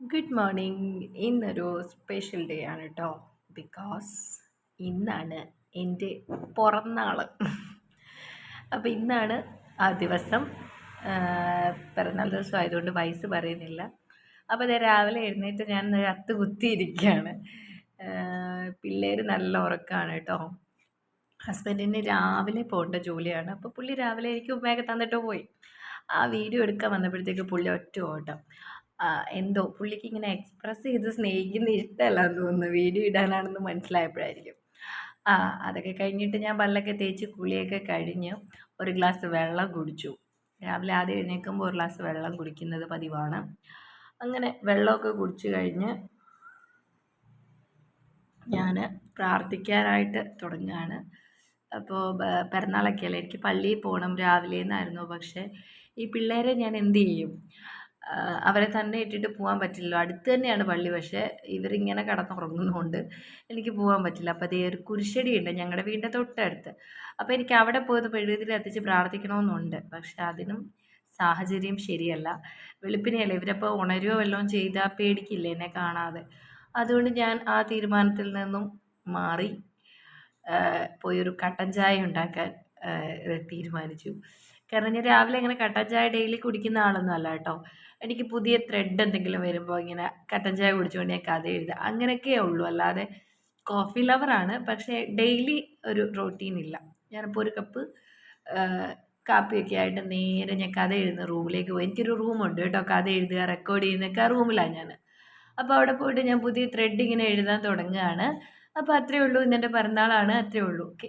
Good morning. ഇന്നൊരു special day ആണ് കേട്ടോ. ബിക്കോസ് ഇന്നാണ് എൻ്റെ പിറന്നാൾ. അപ്പോൾ ഇന്നാണ് ആ ദിവസം. പിറന്നാൾ ദിവസം ആയതുകൊണ്ട് വയസ്സ് പറയുന്നില്ല. അപ്പോൾ ഇത് രാവിലെ എഴുന്നേറ്റ് ഞാൻ അത്ത് കുത്തിയിരിക്കുകയാണ്. പിള്ളേർ നല്ല ഉറക്കമാണ് കേട്ടോ. ഹസ്ബൻഡിന് രാവിലെ പോകേണ്ട ജോലിയാണ്. അപ്പോൾ പുള്ളി രാവിലെ എനിക്ക് ഉമ്മയൊക്കെ തന്നിട്ട് പോയി. ആ വീഡിയോ എടുക്കാൻ വന്നപ്പോഴത്തേക്ക് പുള്ളി ഒറ്റ ഓട്ടം. എന്തോ പുള്ളിക്ക് ഇങ്ങനെ എക്സ്പ്രസ് ചെയ്ത് സ്നേഹിക്കുന്ന ഇഷ്ടമല്ലാന്ന് തോന്നുന്നു. വീഡിയോ ഇടാനാണെന്ന് മനസ്സിലായപ്പോഴായിരിക്കും. ആ അതൊക്കെ കഴിഞ്ഞിട്ട് ഞാൻ പല്ലൊക്കെ തേച്ച് കുളിയൊക്കെ കഴിഞ്ഞ് ഒരു ഗ്ലാസ് വെള്ളം കുടിച്ചു. രാവിലെ ആദ്യം എഴുന്നേൽക്കുമ്പോൾ ഒരു ഗ്ലാസ് വെള്ളം കുടിക്കുന്നത് പതിവാണ്. അങ്ങനെ വെള്ളമൊക്കെ കുടിച്ച് കഴിഞ്ഞ് ഞാൻ പ്രാർത്ഥിക്കാനായിട്ട് തുടങ്ങുകയാണ്. അപ്പോൾ പിറന്നാളൊക്കെയല്ലേ, എനിക്ക് പള്ളിയിൽ പോകണം രാവിലെ എന്നായിരുന്നു. പക്ഷേ ഈ പിള്ളേരെ ഞാൻ എന്ത് ചെയ്യും? അവരെ തന്നെ ഇട്ടിട്ട് പോകാൻ പറ്റില്ലല്ലോ. അടുത്ത് തന്നെയാണ് പള്ളി, പക്ഷേ ഇവരിങ്ങനെ കിടന്നുറങ്ങുന്നതുകൊണ്ട് എനിക്ക് പോകാൻ പറ്റില്ല. അപ്പോൾ അതേ ഒരു കുരിശടിയുണ്ട് ഞങ്ങളുടെ വീടിൻ്റെ തൊട്ടടുത്ത്. അപ്പോൾ എനിക്ക് അവിടെ പോയത് മെഴുകുതിരി കത്തിച്ച് പ്രാർത്ഥിക്കണമെന്നുണ്ട്. പക്ഷെ അതിനും സാഹചര്യം ശരിയല്ല. വെളുപ്പിനെയല്ലേ, ഇവരപ്പോൾ ഉണരുകയോ വല്ലതും ചെയ്താൽ പേടിക്കില്ലേ എന്നെ കാണാതെ. അതുകൊണ്ട് ഞാൻ ആ തീരുമാനത്തിൽ നിന്നും മാറി പോയൊരു കട്ടൻ ചായ ഉണ്ടാക്കാൻ തീരുമാനിച്ചു. കാരണം ഞാൻ രാവിലെ ഇങ്ങനെ കട്ടൻ ചായ ഡെയിലി കുടിക്കുന്ന ആളൊന്നും അല്ല കേട്ടോ. എനിക്ക് പുതിയ ത്രെഡ് എന്തെങ്കിലും വരുമ്പോൾ ഇങ്ങനെ കട്ടൻ ചായ കുടിച്ചുകൊണ്ട് ഞാൻ കഥ എഴുതുക അങ്ങനെയൊക്കെയേ ഉള്ളൂ. അല്ലാതെ കോഫി ലവറാണ്, പക്ഷേ ഡെയിലി ഒരു റൊട്ടീൻ ഇല്ല. ഞാനിപ്പോൾ ഒരു കപ്പ് കാപ്പിയൊക്കെ ആയിട്ട് നേരെ ഞാൻ കഥ എഴുതുന്ന റൂമിലേക്ക് പോയി. എനിക്കൊരു റൂമുണ്ട് കേട്ടോ, കഥ എഴുതുക റെക്കോർഡ് ചെയ്യുന്നതൊക്കെ ആ റൂമിലാണ് ഞാൻ. അപ്പോൾ അവിടെ പോയിട്ട് ഞാൻ പുതിയ ത്രെഡ് ഇങ്ങനെ എഴുതാൻ തുടങ്ങുകയാണ്. അപ്പോൾ അത്രയേ ഉള്ളൂ, ഇന്നെൻ്റെ പിറന്നാളാണ്, അത്രയേ ഉള്ളൂ. ഓക്കെ.